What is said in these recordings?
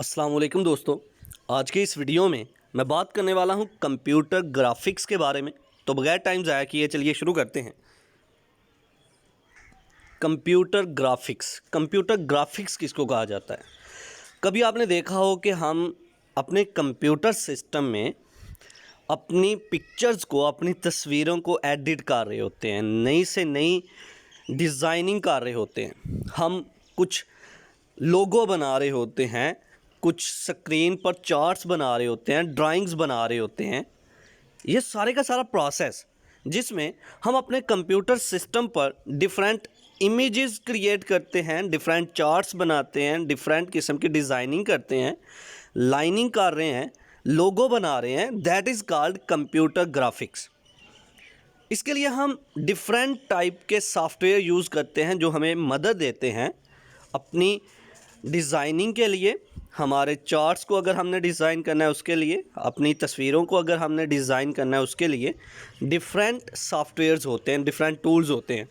अस्सलाम वालेकुम दोस्तों। आज के इस वीडियो में मैं बात करने वाला हूं कंप्यूटर ग्राफिक्स के बारे में। तो बगैर टाइम ज़ाया किए चलिए शुरू करते हैं। कंप्यूटर ग्राफिक्स किसको कहा जाता है? कभी आपने देखा हो कि हम अपने कंप्यूटर सिस्टम में अपनी पिक्चर्स को, अपनी तस्वीरों को एडिट कर रहे होते हैं, नई से नई डिज़ाइनिंग कर रहे होते हैं। हम कुछ लोगो बना रहे होते हैं, कुछ स्क्रीन पर चार्ट्स बना रहे होते हैं, ड्राइंग्स बना रहे होते हैं। ये सारे का सारा प्रोसेस जिसमें हम अपने कंप्यूटर सिस्टम पर डिफरेंट इमेजेस क्रिएट करते हैं, डिफरेंट चार्ट्स बनाते हैं, डिफरेंट किस्म की डिज़ाइनिंग करते हैं, लाइनिंग कर रहे हैं, लोगो बना रहे हैं। That is called computer graphics. इसके लिए हम डिफरेंट टाइप के सॉफ्टवेयर यूज़ करते हैं जो हमें मदद देते हैं अपनी डिज़ाइनिंग के लिए। हमारे चार्ट्स को अगर हमने डिज़ाइन करना है उसके लिए, अपनी तस्वीरों को अगर हमने डिज़ाइन करना है उसके लिए डिफरेंट सॉफ्टवेयर्स होते हैं, डिफरेंट टूल्स होते हैं।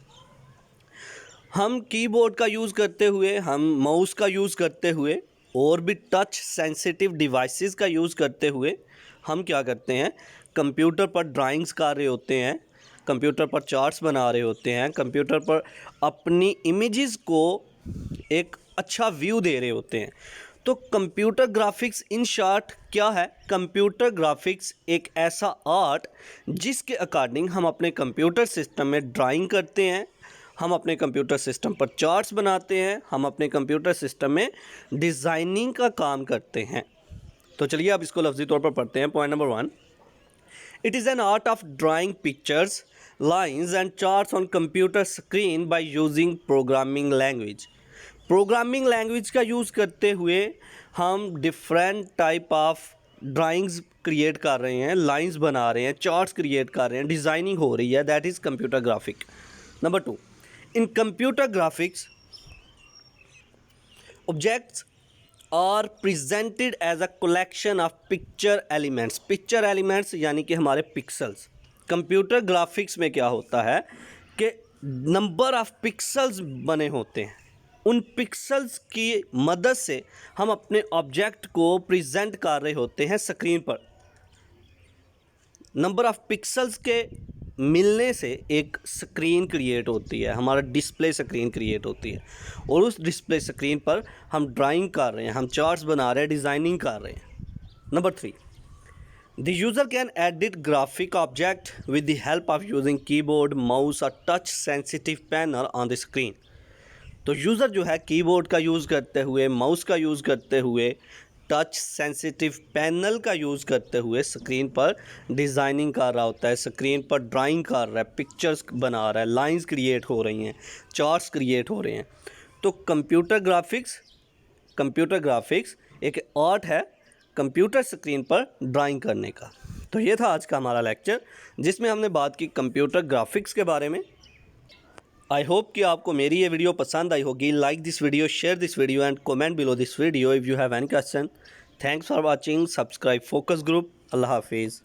हम कीबोर्ड का यूज़ करते हुए, हम माउस का यूज़ करते हुए और भी टच सेंसिटिव डिवाइसेस का यूज़ करते हुए हम क्या करते हैं, कंप्यूटर पर ड्राइंग्स कर रहे होते हैं, कंप्यूटर पर चार्ट्स बना रहे होते हैं, कंप्यूटर पर अपनी इमेजेस को एक अच्छा व्यू दे रहे होते हैं। तो कंप्यूटर ग्राफिक्स इन शॉर्ट क्या है? कंप्यूटर ग्राफिक्स एक ऐसा आर्ट जिसके अकॉर्डिंग हम अपने कंप्यूटर सिस्टम में ड्राइंग करते हैं, हम अपने कंप्यूटर सिस्टम पर चार्ट्स बनाते हैं, हम अपने कंप्यूटर सिस्टम में डिज़ाइनिंग का काम करते हैं। तो चलिए अब इसको लफ्ज़ी तौर पर पढ़ते हैं। Point number 1, it is an art of drawing pictures, lines and charts on computer screen by using programming language. Programming language का यूज़ करते हुए हम different type of drawings create कर रहे हैं, लाइंस बना रहे हैं, चार्ट्स क्रिएट कर रहे हैं, डिज़ाइनिंग हो रही है। That is computer graphic. Number 2, in computer graphics objects are presented as a collection of picture elements. Picture elements यानी कि हमारे पिक्सल्स। कंप्यूटर ग्राफिक्स में क्या होता है कि नंबर ऑफ पिक्सल्स बने होते हैं, उन पिक्सल्स की मदद से हम अपने ऑब्जेक्ट को प्रेजेंट कर रहे होते हैं स्क्रीन पर। नंबर ऑफ पिक्सल्स के मिलने से एक स्क्रीन क्रिएट होती है, हमारा डिस्प्ले स्क्रीन क्रिएट होती है, और उस डिस्प्ले स्क्रीन पर हम ड्राइंग कर रहे हैं, हम चार्ट्स बना रहे हैं, डिज़ाइनिंग कर रहे हैं। Number 3, the user can edit graphic object with the help of using keyboard, mouse और touch sensitive panel on the screen. तो यूज़र जो है कीबोर्ड का यूज़ करते हुए, माउस का यूज़ करते हुए, टच सेंसिटिव पैनल का यूज़ करते हुए स्क्रीन पर डिज़ाइनिंग कर रहा होता है, स्क्रीन पर ड्राइंग कर रहा है, पिक्चर्स बना रहा है, लाइंस क्रिएट हो रही हैं, चार्ट्स क्रिएट हो रहे हैं। तो कंप्यूटर ग्राफिक्स एक आर्ट है कंप्यूटर स्क्रीन पर ड्राइंग करने का। तो ये था आज का हमारा लेक्चर जिसमें हमने बात की कंप्यूटर ग्राफिक्स के बारे में। आई होप कि आपको मेरी ये वीडियो पसंद आई होगी। Like this video, share this video and comment below this video if you have any question. Thanks for watching. Subscribe focus group. अल्लाह हाफिज़।